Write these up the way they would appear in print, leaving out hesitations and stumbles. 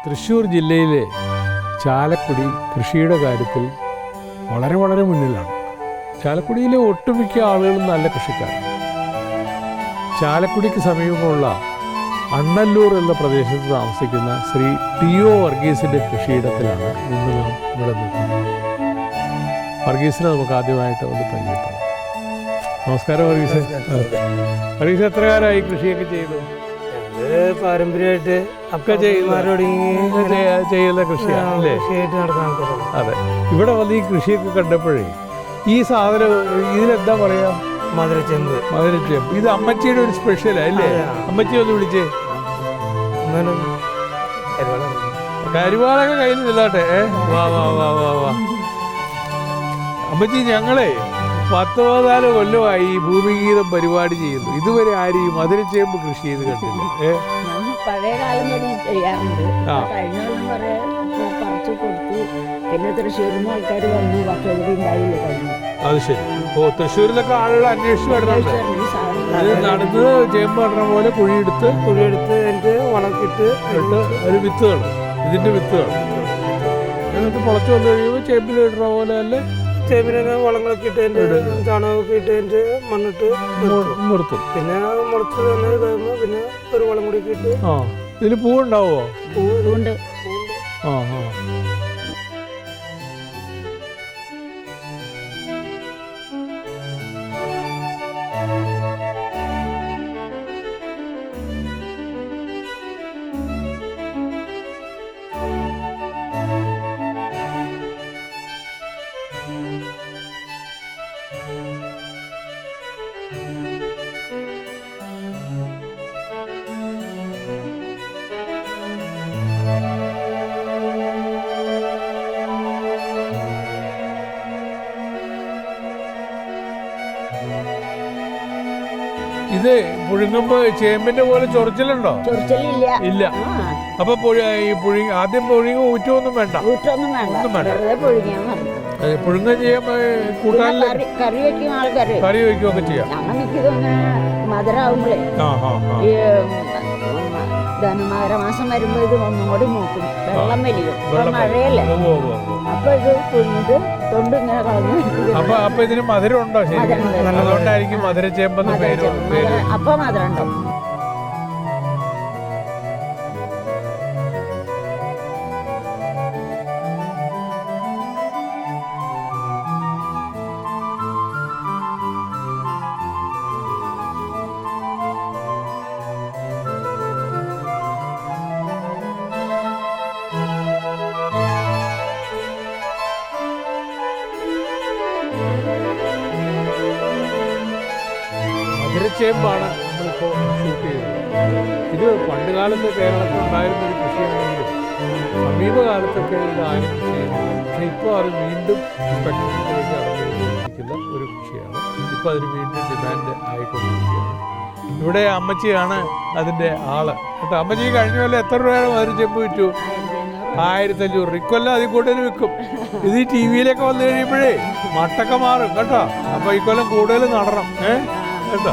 തൃശ്ശൂർ ജില്ലയിലെ ചാലക്കുടി കൃഷിയുടെ കാര്യത്തിൽ വളരെ വളരെ മുന്നിലാണ്. ചാലക്കുടിയിലെ ഒട്ടുമിക്ക ആളുകളും നല്ല കൃഷിക്കാരാണ്. ചാലക്കുടിക്ക് സമീപമുള്ള അണ്ണല്ലൂർ എന്ന പ്രദേശത്ത് താമസിക്കുന്ന ശ്രീ ടി.ഒ. വർഗീസിൻ്റെ കൃഷിയിടത്തിലാണ് ഇന്ന് നാം ഇവിടെ നിൽക്കുന്നത്. വർഗീസിനെ നമുക്ക് ആദ്യമായിട്ട് ഒന്ന് പരിചയപ്പെടാം. നമസ്കാരം വർഗീസ്. വർഗീസ് എത്ര കാലമായി കൃഷിയൊക്കെ ചെയ്തു? പാരമ്പര്യമായിട്ട് ഒക്കെ ചെയ്യുന്ന കൃഷിയാണ് അല്ലേ? അതെ. ഇവിടെ വന്ന് ഈ കൃഷിയൊക്കെ കണ്ടപ്പോഴേ ഈ സാധനം ഇതിനെന്താ പറയാ? മധുരച്ചേമ്പ്. മധുരച്ചേമ്പ്. ഇത് അമ്മച്ചിയുടെ ഒരു സ്പെഷ്യലാ അല്ലേ? അമ്മച്ചി ഒന്ന് വിളിച്ചേ. കരുവാളൊക്കെ കയ്യിൽ നിന്നാട്ടെ. വാ വാ വാ വാ വാ. അമ്മച്ചി, ഞങ്ങളെ 14 കൊല്ലമായി ഈ ഭൂമിഗീതം പരിപാടി ചെയ്യുന്നു. ഇതുവരെ ആരും ഈ മധുരച്ചേമ്പ് കൃഷി ചെയ്ത് കണ്ടില്ല. പഴയ കാലം വരെ ചെയ്യാറുണ്ട്. കഴിഞ്ഞ കൊല്ലം വരെ പറിച്ചു കൊടുത്തു. പിന്നെ തൃശ്ശൂരിൽ നിന്ന് ആൾക്കാർ വന്നു. പക്ഷെ ഇവിടെ ഉണ്ടായില്ല കഴിഞ്ഞു. അത് ശരി. ഓ, തൃശ്ശൂരിലൊക്കെ ആളുകൾ അന്വേഷിച്ച് വരുന്നുണ്ട്. അത് നടന്ന് ചേമ്പ് നടണ പോലെ കുഴിയെടുത്ത് എനിക്ക് വളർത്തിട്ട് ഒരു വിത്തുകൾ, ഇതിന്റെ വിത്തുകൾ എന്നിട്ട് മുളച്ച് വന്നു കഴിയുമ്പോൾ ചേമ്പിൽ ഇടുന്ന പോലെ അല്ലേ? ചേമ്പിനെ വളങ്ങളൊക്കെ ഇട്ട് ചാണകമൊക്കെ ഇട്ട് മണ്ണിട്ട് നിർത്തും. പിന്നെ മുളച്ച് തന്നെ കഴിയുമ്പോൾ പിന്നെ ഒരു വളം കൂടി ഇട്ട്. ആ, ഇതിൽ പൂവുണ്ടാവോ? പൂവുണ്ട്. ആ ആ. ഇത് പുഴുങ്ങുമ്പോ ചേമ്പിന്റെ പോലെ ചൊറിച്ചിലുണ്ടോ? ഇല്ല. അപ്പൊ ആദ്യം പുഴുങ്ങി ഊറ്റൊന്നും വേണ്ട. പുഴുങ്ങ ചെയ്യാൻ കൂട്ടാൻ കറി വെക്കുകയൊക്കെ ചെയ്യാം. മധുരാവുമ്പോഴേ ധനുമാസം വരുമ്പോ ഇത് ഒന്നും കൂടി മൂക്കും. വെള്ളം വലിയും. മഴയല്ലേ? അപ്പൊ ഇത് കുഞ്ഞിട്ട് തൊണ്ട് ഇങ്ങനെ കളഞ്ഞു. അപ്പൊ ഇതിന് മധുരം ഉണ്ടോ? അതുകൊണ്ടായിരിക്കും മധുരച്ചേമ്പെന്ന് പേര്. അപ്പൊ മധുരം ഉണ്ടോ? മധുരച്ചേമ്പാണ് നമ്മളിപ്പോൾ ഷൂട്ട് ചെയ്തത്. ഇത് പണ്ട് കാലത്ത് കേരളത്തിൽ ഉണ്ടായിരുന്ന ഒരു കൃഷിയാണെങ്കിലും സമീപകാലത്തൊക്കെ ഇത് ആരും കൃഷി ചെയ്യുന്നില്ല. പക്ഷെ ഇപ്പോൾ അത് വീണ്ടും സ്പെക്ട്രത്തിലേക്ക് നടന്നുകൊണ്ടിരിക്കുന്ന ഒരു കൃഷിയാണ്. ഇപ്പോൾ അതിന് വീണ്ടും ഡിമാൻഡ് ആയിക്കൊണ്ടിരിക്കുകയാണ്. ഇവിടെ അമ്മച്ചിയാണ് അതിൻ്റെ ആള് കേട്ടോ. അമ്മച്ചി കഴിഞ്ഞ കൊല്ലം എത്ര രൂപയാണ് മധുരച്ചേമ്പ് വിറ്റു? 1500. ഇക്കൊല്ലം അതിൽ കൂടുതൽ വിൽക്കും. ഇത് ഈ ടി വിയിലൊക്കെ വന്നു കഴിയുമ്പോഴേ മട്ടൊക്കെ മാറും കേട്ടോ. അപ്പോൾ ഇക്കൊല്ലം കൂടുതൽ നടണം കേട്ടോ.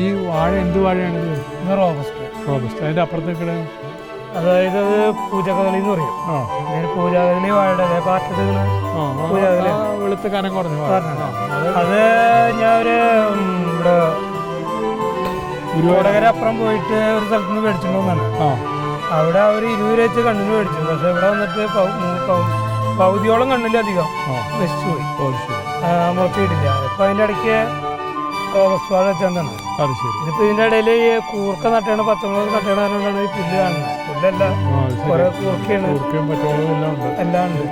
ഈ വാഴ എന്ത് വാഴയാണിത്? റോബസ്റ്റ്. അതിന്റെ അപ്പുറത്തേക്കിടെ അതായത് അത് പൂജകദളി എന്ന് പറയും. പൂജകദളി വാഴയുടെ വെളുത്ത കനം കുറഞ്ഞു. അത് ഞാൻ വടകര അപ്പുറം പോയിട്ട് ഒരു സ്ഥലത്ത് നിന്ന് മേടിച്ചിട്ടുണ്ടെന്നാണ്. അവിടെ അവർ 20 രൂപ വെച്ച് കണ്ണിന് മേടിച്ചു. പക്ഷെ ഇവിടെ വന്നിട്ട് പകുതിയോളം കണ്ണിലധികം നശിച്ചു പോയി. മുളച്ചിട്ടില്ല. ഇപ്പൊ അതിന്റെ ഇടയ്ക്ക് റോബസ്റ്റ് വാഴ വെച്ചാണ്. അത് ശരി. ഇതിപ്പോ ഇതിന്റെ ഇടയിൽ ഈ കൂർക്ക നട്ടാണ്, പച്ചമുളക് നട്ടാണ് ഈ പുല്ല് കാണുന്നത്. പുല്ലല്ല, കുറെ കൂർക്കയാണ്. എല്ലാം ഉണ്ട്.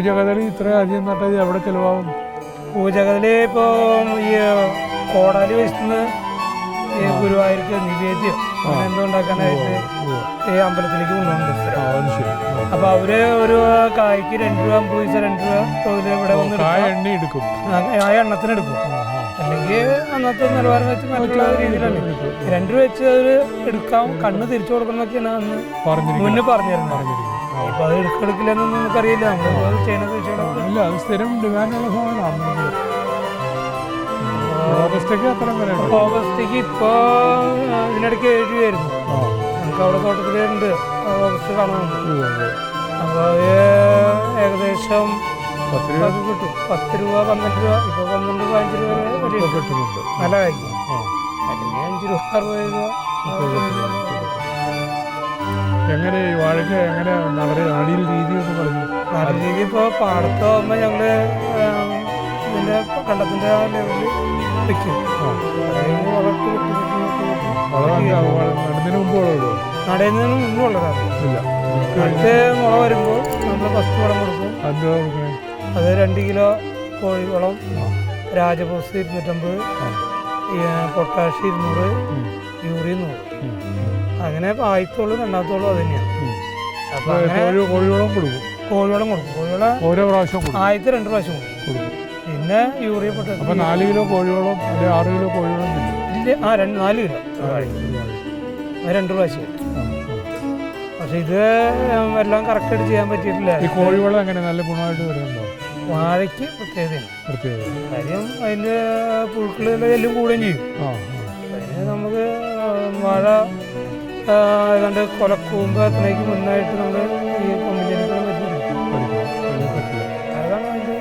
പൂജകഥയിൽ ഇത്ര അധികം നട്ടത് എവിടെ ചിലവാകും? പൂജകളിൽ ഇപ്പോൾ ഈ കോടാലി വെച്ചിട്ട് ഈ ഗുരുവായൂർക്ക് നിവേദ്യം അങ്ങനെ എന്തോ ഉണ്ടാക്കാനായിട്ട് ഈ അമ്പലത്തിലേക്ക് കൊണ്ടുപോകുന്നുണ്ട്. അപ്പൊ അവര് ഒരു കായ്ക്ക് 2 രൂപ 50 പൈസ 2 രൂപ തൊഴിൽ ഇവിടെ വന്ന് എടുക്കും, ആ എണ്ണത്തിന് എടുക്കും. അല്ലെങ്കിൽ അന്നത്തെ നിലവാരം വെച്ച് മറ്റുള്ള രീതിയിലാണ് 2 രൂപ വെച്ച് അവർ എടുക്കാം, കണ്ണ് തിരിച്ചു കൊടുക്കുന്നൊക്കെയാണ് അന്ന് മുന്നേ പറഞ്ഞിരുന്നത്. അപ്പൊ അത് എടുക്കില്ലെന്നൊന്നും നമുക്കറിയില്ല. നമ്മൾ ചെയ്യുന്ന കൃഷികളൊക്കെ അത് സ്ഥിരം ഡിമാൻഡുള്ള സാധനമാണ്. ഓഗസ്റ്റേക്ക് ഇപ്പൊ ഇതിനിടയ്ക്ക് 7 രൂപയായിരുന്നു. നമുക്ക് അവിടെ തോട്ടത്തിലുണ്ട് ഓഗസ്റ്റ് കാണാനുണ്ട്. അപ്പൊ ഏകദേശം 10 രൂപ കിട്ടും. 10 രൂപ 12 രൂപ ഇപ്പൊ 12 15 രൂപ വരെ കിട്ടുന്നുണ്ട്. നല്ല കാര്യം. അല്ലെങ്കിൽ 5 രൂപ 60 രൂപ. എങ്ങനെ ഈ വാഴയ്ക്ക് എങ്ങനെ നടീൽ രീതി എന്ന് പറഞ്ഞു? നടീൽ രീതി ഇപ്പോൾ പാടത്താകുമ്പോൾ ഞങ്ങള് ഇതിന്റെ കണ്ടത്തിന്റെ ആ ലെവലിൽ വെക്കും. നടുന്നതിന് മുമ്പ് വളരുമോ? നടയുന്നതിന് മുമ്പ് വളരാറില്ല. അടുത്ത് മുള വരുമ്പോൾ നമ്മൾ ഫസ്റ്റ് വളം കൊടുക്കും. അത് 2 കിലോ കോഴിവളം, രാജപൂസ് 250, പൊട്ടാഷ് 200, യൂറിയ 100. അങ്ങനെ ആദ്യത്തോളം രണ്ടാമത്തോളം അത് തന്നെയാണ്. അപ്പൊ കോഴിവളം കൊടുക്കും. കോഴിവളം ഓരോ പ്രാവശ്യം ആദ്യത്തെ 2 പ്രാവശ്യം കൊടുക്കും. പിന്നെ യൂറിയ പൊട്ടാഷ്. അപ്പൊ 4 കിലോ കോഴിവളം അല്ലെങ്കിൽ 6 കിലോ കോഴിവളം ഇല്ല. 4 കിലോ 2 പ്രാവശ്യം. പക്ഷെ ഇത് എല്ലാം കറക്റ്റായിട്ട് ചെയ്യാൻ പറ്റിയിട്ടില്ല. ഈ കോഴിവളം എങ്ങനെ നല്ല ഗുണമായിട്ട് വരുന്നുണ്ടോ? വാഴയ്ക്ക് പ്രത്യേകതയാണ്. കാര്യം അതിന്റെ പുഴുക്കളുടെ എല്ലാം കൂടുകയും ചെയ്യും. അതിന് നമുക്ക് വാഴ ഏതാണ്ട് കൊലക്കൂമ്പ് അത്രയ്ക്ക് മുന്നായിട്ട് നമ്മൾ ഈ കൊമ്പിഞ്ചെടുക്കാൻ അതാണ് അതിന്റെ.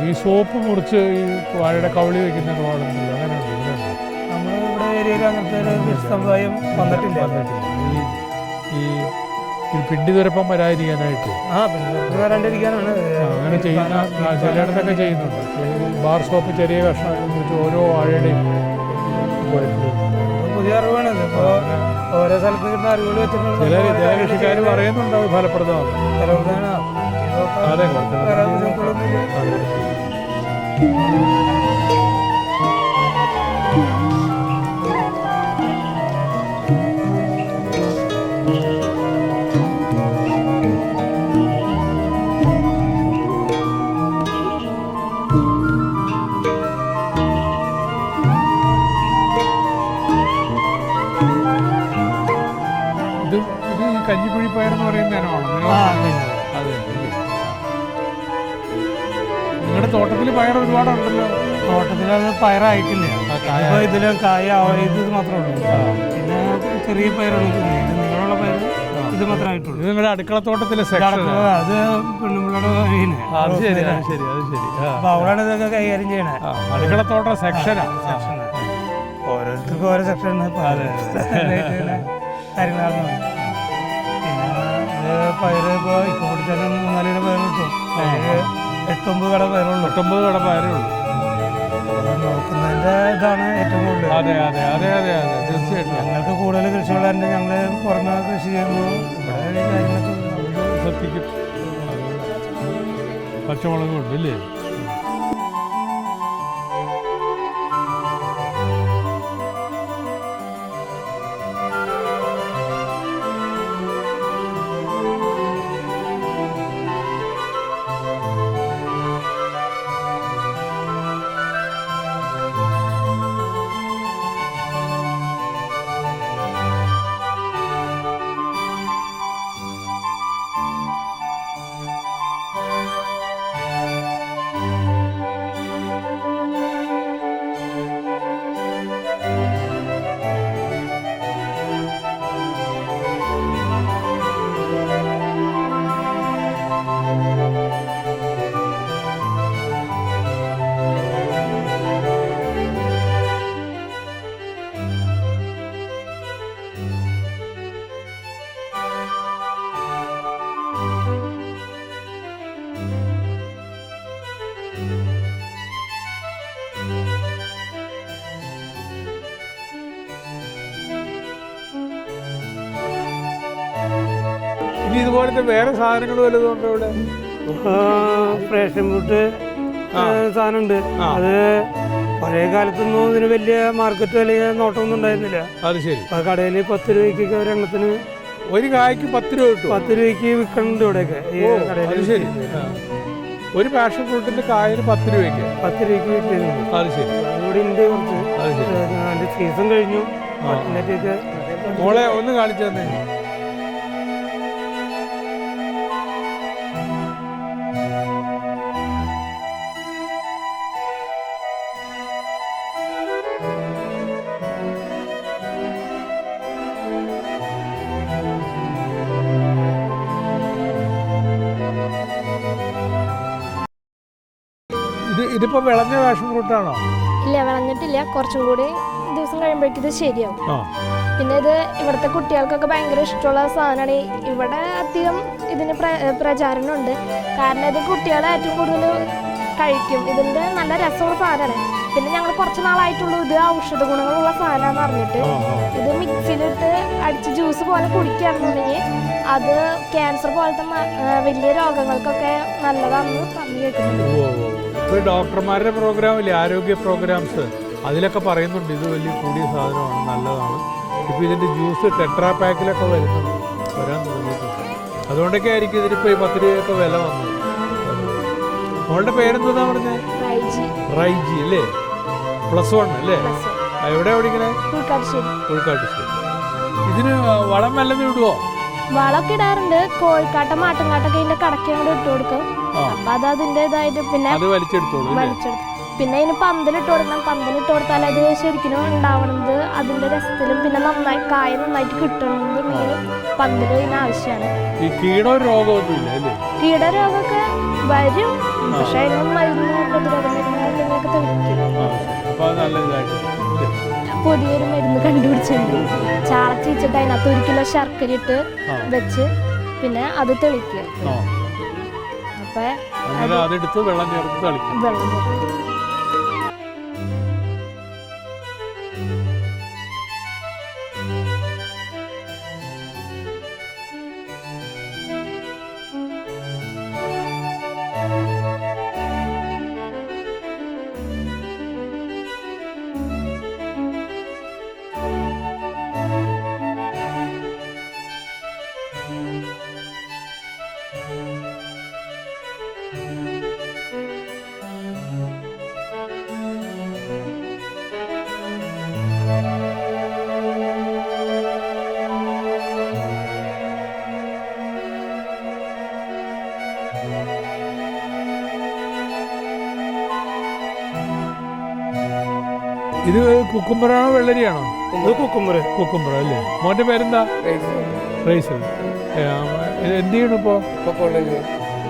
ഈ സോപ്പ് മുറിച്ച് ഈ വാഴയുടെ കവളി വെക്കുന്ന പാടുന്നില്ല, അങ്ങനെയുണ്ട്. നമ്മളിവിടെ ഏരിയയിൽ അങ്ങനത്തെ ഒരു സമ്പ്രദായം വന്നിട്ടില്ല. ഈ പിണ്ടി തുരപ്പം വരാതിരിക്കാനായിട്ട് പിണ്ടി തുരപ്പം വരാണ്ടിരിക്കാനാണ് അങ്ങനെ ചെയ്യുന്ന ചിലയിടത്തൊക്കെ ചെയ്യുന്നുണ്ട്. ബാർ സോപ്പ് ചെറിയ കഷ്ണം വെച്ച് ഓരോ വാഴയുടെയും പുതിയ അറിവാണ്. ഇപ്പോൾ ഓരോ സ്ഥലത്ത് കിട്ടുന്ന അറിവുകൾ വെച്ചിട്ടുണ്ട്. ചില കൃഷിക്കാർ പറയുന്നുണ്ട് അത് ഫലപ്രദമാണ്. അതെ. കഞ്ഞിക്കുഴിപ്പയറെന്ന് പറയുന്ന ഇനമാണോ? അതെ. നിങ്ങളുടെ തോട്ടത്തിൽ പയർ ഒരുപാടുണ്ടല്ലോ. തോട്ടത്തിൽ അത് പയറായിട്ടില്ല. ഇതിലും കായ ഇത് മാത്രമേ ഉള്ളൂ. പിന്നെ ചെറിയ പയറാണ് നിങ്ങളുള്ള പയർ ഇത് മാത്രമായിട്ടുള്ളൂ. ഇത് നിങ്ങളുടെ അടുക്കളത്തോട്ടത്തിലെ സെക്ഷൻ. അത് പെണ്ണുമ്പിള്ളയുടെ അപ്പൊ അവളാണ് ഇതൊക്കെ കൈകാര്യം ചെയ്യണേ. അടുക്കളത്തോട്ട സെക്ഷനാണ്. ഓരോരുത്തർക്കും ഓരോ സെക്ഷൻ കാര്യങ്ങളാണ്. പയറ് ഇപ്പോൾ കൊടുത്താലും 3-4 കിലോ പയർ കിട്ടും. 8-9 കട പയറുള്ളൂ. 8-9 കട പയറേ ഉള്ളൂ. നോക്കുന്നതിൻ്റെ ഇതാണ് ഏറ്റവും കൂടുതൽ. അതെ തീർച്ചയായിട്ടും. ഞങ്ങൾക്ക് കൂടുതൽ കൃഷികളുണ്ട്. ഞങ്ങൾ പുറമെ കൃഷി ചെയ്യുമ്പോൾ കാര്യങ്ങളൊക്കെ ശ്രദ്ധിക്കും. പച്ചമുളകും ഉണ്ട് ഇല്ലേ? ഇനി ഇതുപോലത്തെ വേറെ സാധനങ്ങൾ വല്ലതും ഉണ്ടോ ഇവിടെ? പ്രേഷൻ ഫ്രൂട്ട് സാധനമുണ്ട്. അത് പഴയ കാലത്തൊന്നും ഇതിന് വലിയ മാർക്കറ്റ് അല്ലെങ്കിൽ നോട്ടമൊന്നും ഉണ്ടായിരുന്നില്ല. അത് ശരി. കടയിൽ 10 രൂപയ്ക്കൊക്കെ ഒരെണ്ണത്തിന് ഒരു കായ്ക്ക് 10 രൂപ കിട്ടും. 10 രൂപയ്ക്ക് വിൽക്കുന്നുണ്ട് ഇവിടെയൊക്കെ ഈ കടയിൽ. ശരി. ഒരു പാഷൻ ഫ്രൂട്ടിന്റെ കായന് 10 രൂപയ്ക്ക് 10 രൂപയ്ക്ക് വിൽക്കുന്നുണ്ട്. അത് ശരി. അതുകൂടി ഉണ്ട് കുറച്ച്. അതിന്റെ സീസൺ കഴിഞ്ഞു. മോളെ ഒന്ന് കാണിച്ചു തന്നെ. ഇതിപ്പോ വിളഞ്ഞ പാഷൻ ഫ്രൂട്ടാണോ? ഇല്ല, വിളഞ്ഞിട്ടില്ല. കുറച്ചും കൂടി ദിവസം കഴിയുമ്പോഴേക്കും ഇത് ശരിയാവും. പിന്നെ ഇത് ഇവിടുത്തെ കുട്ടികൾക്കൊക്കെ ഭയങ്കര ഇഷ്ടമുള്ള സാധനമാണ്. ഇവിടെ അധികം ഇതിന് പ്രചാരണമുണ്ട്. കാരണം ഇത് കുട്ടികളെ ഏറ്റവും കൂടുതൽ കഴിക്കും. ഇതിൻ്റെ നല്ല രസമുള്ള സാധനമാണ്. പിന്നെ ഞങ്ങൾ കുറച്ച് നാളായിട്ടുള്ളൂ ഇത് ഔഷധ ഗുണങ്ങളുള്ള സാധനമാണെന്ന് അറിഞ്ഞിട്ട്. ഇത് മിക്സിയിലിട്ട് അടിച്ച് ജ്യൂസ് പോലെ കുടിക്കുകയാണെന്നുണ്ടെങ്കിൽ അത് ക്യാൻസർ പോലത്തെ വലിയ രോഗങ്ങൾക്കൊക്കെ നല്ലതാണെന്ന് പറഞ്ഞു കേൾക്കുന്നുണ്ട്. ഇപ്പോൾ ഡോക്ടർമാരുടെ പ്രോഗ്രാമില്ലേ, ആരോഗ്യ പ്രോഗ്രാംസ്, അതിലൊക്കെ പറയുന്നുണ്ട് ഇത് വലിയ കൂടിയ സാധനമാണ്, നല്ലതാണ്. ഇപ്പോൾ ഇതിൻ്റെ ജ്യൂസ് ടെട്രാ പാക്കിലൊക്കെ വരുന്നുണ്ട്, വരാൻ തുടങ്ങിയിട്ടുണ്ട്. അതുകൊണ്ടൊക്കെ ആയിരിക്കും ഇതിനിപ്പോൾ ഈ 10 രൂപയൊക്കെ വില വന്നത്. മോളുടെ പേരെന്താ പറഞ്ഞത്? റൈജി അല്ലേ? +1 അല്ലേ? എവിടെ പഠിക്കണേ? ഉൾക്കാട്ടുശ്ശേരി. ഇതിന് വളം വല്ലതും ഇടുവോ? വളമൊക്കെ ഇടാറുണ്ട്. കോഴിക്കാട്ടം മാട്ടുംകാട്ടൊക്കെ ഇതിന്റെ കടക്ക് അങ്ങോട്ട് ഇട്ട് കൊടുക്കും. അപ്പൊ അത് അതിൻ്റെതായിട്ട് പിന്നെ വലിച്ചെടുത്തു. പിന്നെ അതിന് പന്തലിട്ട് കൊടുക്കണം. പന്തലിട്ട് കൊടുത്താൽ അത് ശരിക്കും ഉണ്ടാവണത് അതിന്റെ രസത്തിലും പിന്നെ നന്നായി കായ നന്നായിട്ട് കിട്ടണമെന്നുണ്ടെങ്കിലും പന്തല് ഇതിന് ആവശ്യമാണ്. കീടരോഗമൊക്കെ വരും, പക്ഷെ അതിനും മരുന്ന് പ്രതിരോധ മരുന്നുകളൊക്കെ തെളിക്കും. പുതിയൊരു മരുന്ന് കണ്ടുപിടിച്ചിട്ടുണ്ട്. ചാളച്ചീച്ചിട്ട് അതിനകത്ത് 1 കിലോ ശർക്കര ഇട്ട് വെച്ച് പിന്നെ അത് തെളിക്കുക. അപ്പൊ വെള്ളം ചേർത്ത് ഇത് കുക്കുംബറാണോ വെള്ളരിയാണോ? ഇത് കുക്കുംബർ അല്ലേ? മോന്റെ പേരെന്താ? റൈസൽ. എന്ത് ചെയ്യണു ഇപ്പോ?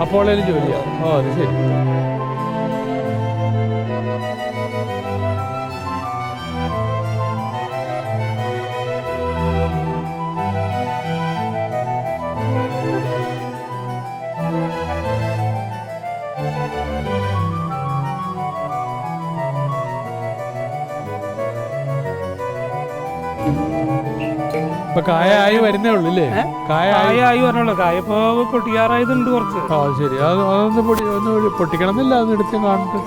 അപ്പോളയിൽ ജോലിയാ? ഓ, അത് ശരി. ഇപ്പൊ കായായി വരുന്നേ ഉള്ളൂ അല്ലേ? കായായി വരണല്ലോ. കായ ഇപ്പൊ പൊട്ടിയാറായതുണ്ട് കുറച്ച്. ആ ശരി. അതൊന്ന് പൊട്ടിക്കണം എന്നില്ല, അതൊന്ന് എടുത്ത് കാണട്ടെ.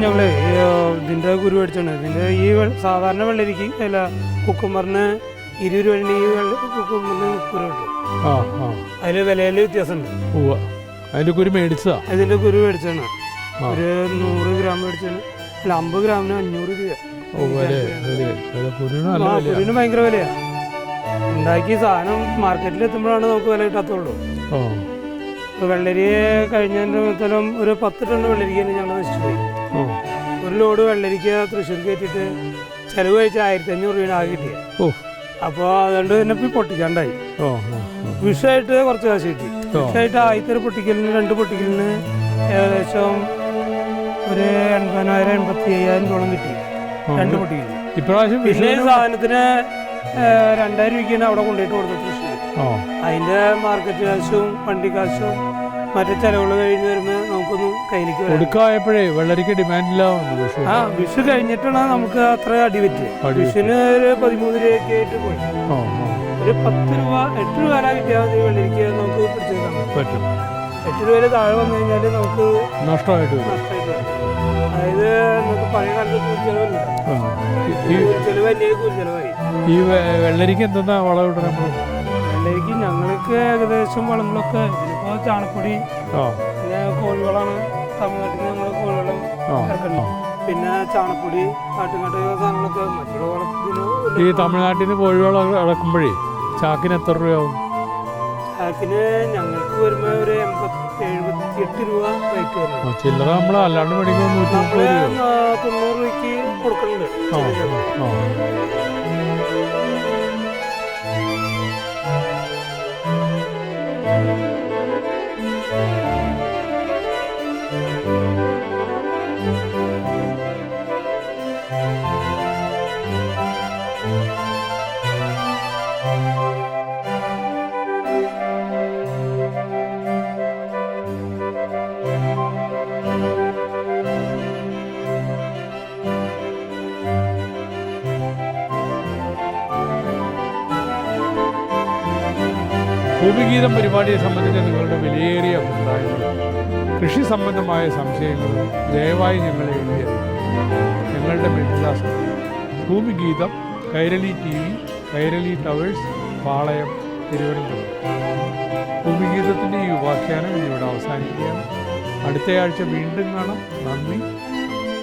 ഞങ്ങൾ ഇതിൻ്റെ കുരു മേടിച്ചാണ്. ഇതിൻ്റെ ഈ സാധാരണ വെള്ളരിക്ക് അല്ല കുക്കുമ്പറിന് 20 രൂപ ഈ കുക്കുമ്പറിന് കുരു കിട്ടും. അതിൽ വിലയിൽ വ്യത്യാസമുണ്ട്. അതിൻ്റെ കുരു മേടിച്ചതാ? ഇതിൻ്റെ കുരു മേടിച്ചാണ്. ഒരു 100 ഗ്രാം മേടിച്ചാണ്. അല്ല 50 ഗ്രാമിന് 500 രൂപ. കുരുവിന് ഭയങ്കര വിലയാണ്. ഉണ്ടാക്കി സാധനം മാർക്കറ്റിൽ എത്തുമ്പോഴാണ് നമുക്ക് വില കിട്ടാത്തുള്ളൂ. വെള്ളരി കഴിഞ്ഞതിൻ്റെ മൊത്തം ഒരു 10 ടൺ വെള്ളരിക്കാണ് ഞങ്ങൾ നശിച്ചു പോയി. ഒരു ലോഡ് വെള്ളരിക്ക തൃശ്ശൂർ കയറ്റിയിട്ട് ചിലവ് കഴിച്ച് 1500 രൂപയാണ് ആകെ കിട്ടിയത്. അപ്പോൾ അതുകൊണ്ട് തന്നെ ഇപ്പോൾ പൊട്ടിക്കാണ്ടായി. വിഷമായിട്ട് കുറച്ച് കാശ് കിട്ടി. വിഷമായിട്ട് ആദ്യത്തെ ഒരു പൊട്ടിക്കലിന് 2 പൊട്ടിക്കലിന് ഏകദേശം ഒരു 80,000-85,000 രൂപ കിട്ടി 2 പൊട്ടിക്കലിന്. ഇപ്രാവശ്യം പിന്നെ സാധനത്തിന് 2000 രൂപയ്ക്കാണ് അവിടെ കൊണ്ടുപോയിട്ട് കൊടുത്തത് തൃശ്ശൂർ. അതിൻ്റെ മാർക്കറ്റ് കാശും വണ്ടി കാശും മറ്റു ചെലവുകൾ കഴിഞ്ഞ് വരുമ്പോൾ നമുക്കൊന്നും കയ്യിലേക്ക് കൊടുക്കായപ്പോഴേ വെള്ളരിക്ക് ഡിമാൻഡില്ല. വിഷു കഴിഞ്ഞിട്ടാണ് നമുക്ക് അത്ര അടിപറ്റി. വിഷുവിന് ഒരു 13 രൂപയൊക്കെ ആയിട്ട് പോയി. ഒരു 10 രൂപ 8 രൂപ വില കിട്ടിയാൽ മതി വെള്ളരിക്ക് നമുക്ക് പിടിച്ചെടുക്കാൻ പറ്റും. 8 രൂപയിൽ താഴെ വന്നു കഴിഞ്ഞാൽ നമുക്ക് നഷ്ടമായിട്ട് വരും. അതായത് നമുക്ക് പഴയ കാലത്ത് കൂലിച്ചെലവില്ല. കൂലിച്ചെലവ് വലിയ കൂലിച്ചെലവായി. ഈ വെള്ളരിക്ക് എന്തെന്നാ വളം ഇടണം? വെള്ളരിക്ക് ഞങ്ങൾക്ക് ഏകദേശം വളങ്ങളൊക്കെ ഇതിലിപ്പോൾ ചാണപ്പൊടി, പിന്നെ കോഴിവളമാണ്. തമിഴ്നാട്ടിൽ ഞങ്ങൾ കോഴിവളം ഇറക്കണം. പിന്നെ ചാണപ്പൊടി, ആട്ടുകാട്ട് സാധനങ്ങളൊക്കെ മറ്റുള്ള വളത്തിന്. ഈ തമിഴ്നാട്ടിൽ നിന്ന് കോഴിവളം ഇറക്കുമ്പോഴേ ചാക്കിന് എത്ര രൂപയാവും? ചാക്കിന് ഞങ്ങൾക്ക് വരുമ്പോൾ ഒരു 78 രൂപ റേറ്റ് വരുന്നത്. ചില്ലറ നമ്മൾ അല്ലാണ്ട് മേടിക്കുമ്പോൾ 90 രൂപയ്ക്ക് കൊടുക്കുന്നുണ്ട്. ഭൂമിഗീതം പരിപാടിയെ സംബന്ധിച്ച് നിങ്ങളുടെ വിലയേറിയ അഭിപ്രായങ്ങളും കൃഷി സംബന്ധമായ സംശയങ്ങളും ദയവായി ഞങ്ങളെ എഴുതി ഞങ്ങളുടെ വിലാസം ഭൂമിഗീതം, കൈരളി TV, കൈരളി ടവേഴ്സ്, പാളയം, തിരുവനന്തപുരം. ഭൂമിഗീതത്തിൻ്റെ ഈ ഉപാഖ്യാനം ഇന്നിവിടെ അവസാനിക്കുകയാണ്. അടുത്തയാഴ്ച വീണ്ടും കാണാം. നന്ദി.